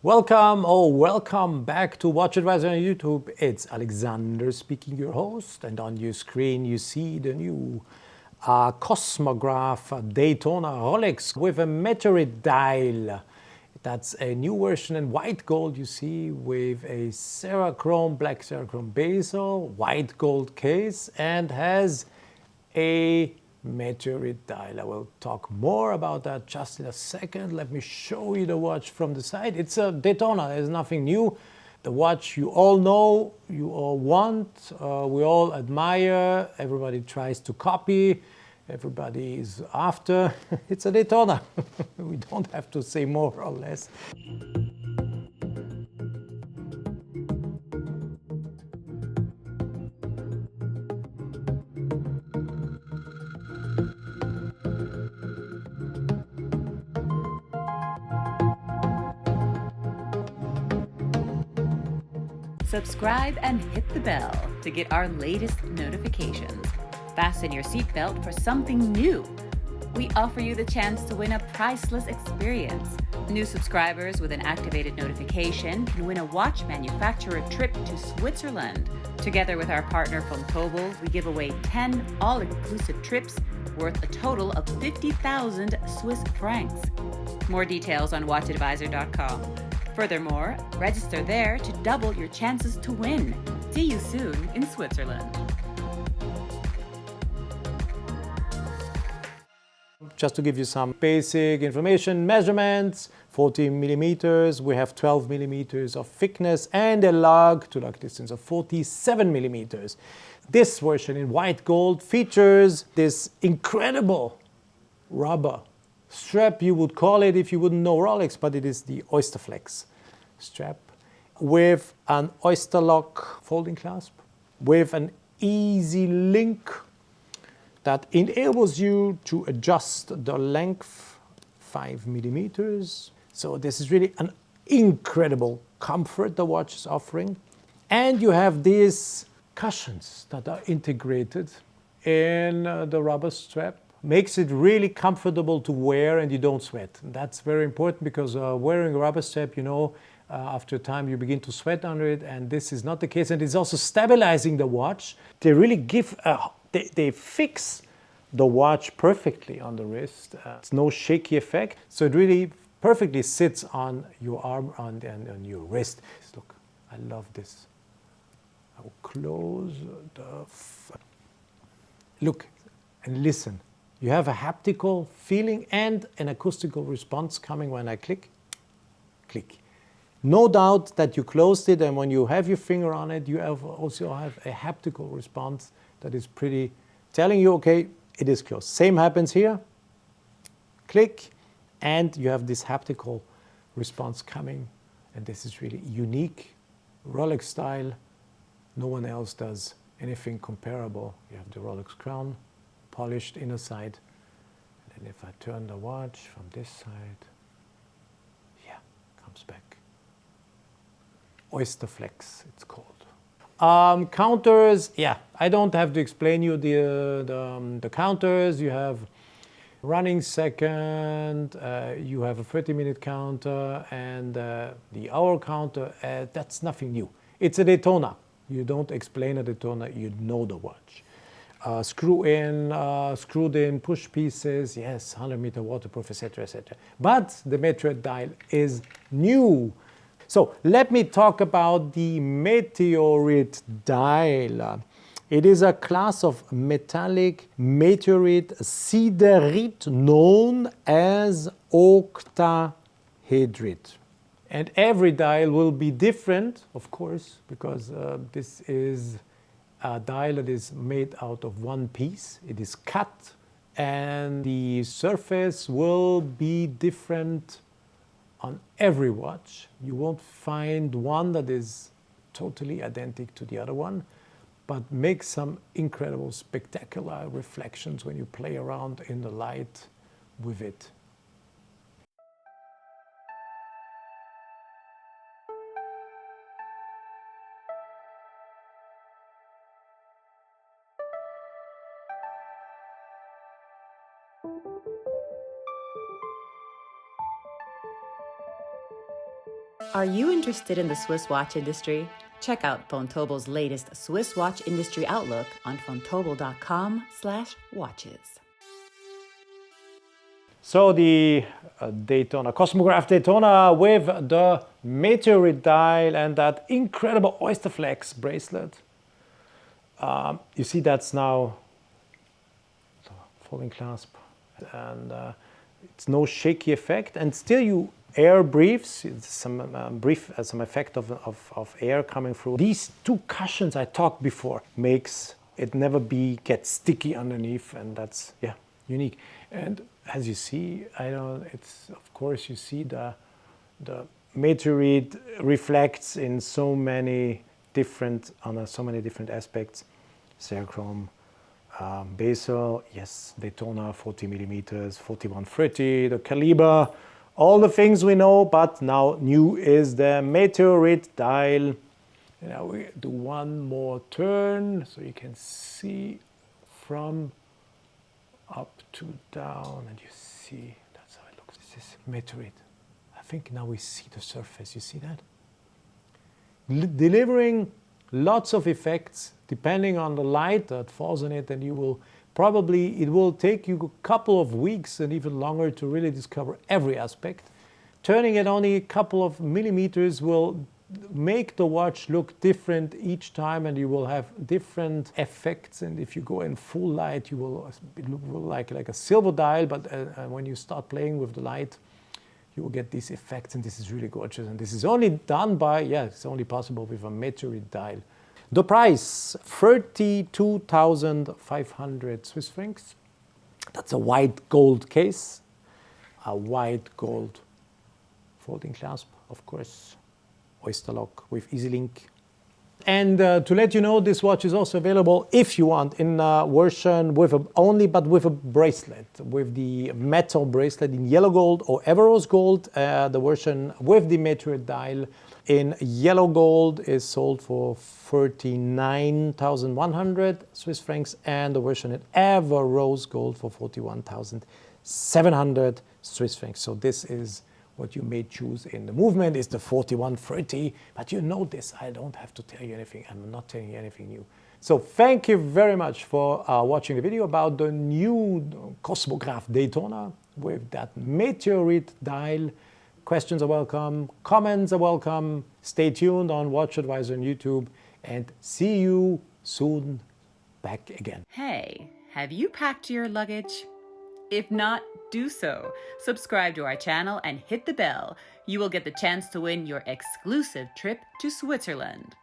Welcome back to WatchAdvisor on YouTube. It's Alexander speaking, your host, and on your screen you see the new Cosmograph Daytona ROLEX with a Meteorite Dial. That's a new version in white gold, you see, with a Cerachrom, black Cerachrom bezel, white gold case, and has a Meteorite Dial. I will talk more about that just in a second. Let me show you the watch from the side. It's a Daytona, there's nothing new. The watch you all know, you all want, we all admire, everybody tries to copy, everybody is after. It's a Daytona. We don't have to say more or less. Subscribe and hit the bell to get our latest notifications. Fasten your seatbelt for something new. We offer you the chance to win a priceless experience. New subscribers with an activated notification can win a watch manufacturer trip to Switzerland. Together with our partner from Tobel, we give away 10 all-inclusive trips worth a total of 50,000 Swiss francs. More details on WatchAdvisor.com. Furthermore, register there to double your chances to win. See you soon in Switzerland. Just to give you some basic information, measurements, 14 millimeters, we have 12 millimeters of thickness and a lug to lug distance of 47 millimeters. This version in white gold features this incredible rubber strap, you would call it if you wouldn't know Rolex, but it is the Oysterflex strap with an Oysterlock folding clasp, with an easy link that enables you to adjust the length 5 millimeters. So this is really an incredible comfort the watch is offering. And you have these cushions that are integrated in the rubber strap. Makes it really comfortable to wear and you don't sweat. And that's very important because wearing a rubber strap, you know, after a time you begin to sweat under it, and this is not the case. And it's also stabilizing the watch. They really give, they fix the watch perfectly on the wrist. It's no shaky effect. So it really perfectly sits on your arm and on your wrist. Look, I love this. I will close the, look and listen. You have a haptical feeling and an acoustical response coming when I click. No doubt that you closed it, and when you have your finger on it, you also have a haptical response that is pretty telling you, okay, it is closed. Same happens here. Click, and you have this haptical response coming, and this is really unique. Rolex style, no one else does anything comparable. You have the Rolex crown, polished inner side, and then if I turn the watch from this side, yeah, comes back. Oysterflex, it's called. Counters, yeah, I don't have to explain you the counters. You have running second, you have a 30-minute counter, and the hour counter. That's nothing new. It's a Daytona. You don't explain a Daytona, you know the watch. Screwed in push pieces, yes, 100-meter waterproof, etc., etc. But the Meteorite Dial is new. So let me talk about the Meteorite Dial. It is a class of metallic meteorite siderite known as octahedrite. And every dial will be different, of course, because this is a dial that is made out of one piece. It is cut, and the surface will be different on every watch. You won't find one that is totally identical to the other one, but make some incredible, spectacular reflections when you play around in the light with it. Are you interested in the Swiss watch industry? Check out Vontobel's latest Swiss watch industry outlook on vontobel.com/watches. So the Daytona, Cosmograph Daytona with the Meteorite Dial and that incredible Oysterflex bracelet. You see that's now folding clasp, and it's no shaky effect, and still you air breathes, some effect of air coming through. These two cushions I talked before makes it never get sticky underneath, and that's unique. And as you see, it's of course you see the meteorite reflects in so many different aspects. Cerachrom, bezel, yes, Daytona 40 millimeters, 4130, the caliber, all the things we know, but now new is the Meteorite Dial. Now we do one more turn so you can see from up to down, and you see that's how it looks. This is meteorite. I think now we see the surface. You see that? Delivering lots of effects depending on the light that falls on it, and it will take you a couple of weeks and even longer to really discover every aspect. Turning it only a couple of millimeters will make the watch look different each time, and you will have different effects. And if you go in full light, it will look like a silver dial, but when you start playing with the light, you will get these effects, and this is really gorgeous. And this is only done by, it's only possible with a Meteorite Dial. The price, 32,500 Swiss francs. That's a white gold case, a white gold folding clasp, of course, Oyster lock with easy link. And to let you know, this watch is also available, if you want, in a version with a bracelet, with the metal bracelet in yellow gold or Everose gold. The version with the Meteorite Dial in yellow gold is sold for 39,100 Swiss francs, and the version in Everose gold for 41,700 Swiss francs. So this is what you may choose in the movement is the 4130, but you know this, I don't have to tell you anything, I'm not telling you anything new. So thank you very much for watching the video about the new Cosmograph Daytona with that Meteorite Dial. Questions are welcome, comments are welcome. Stay tuned on WatchAdvisor on YouTube, and see you soon back again. Hey, have you packed your luggage? If not, do so. Subscribe to our channel and hit the bell. You will get the chance to win your exclusive trip to Switzerland.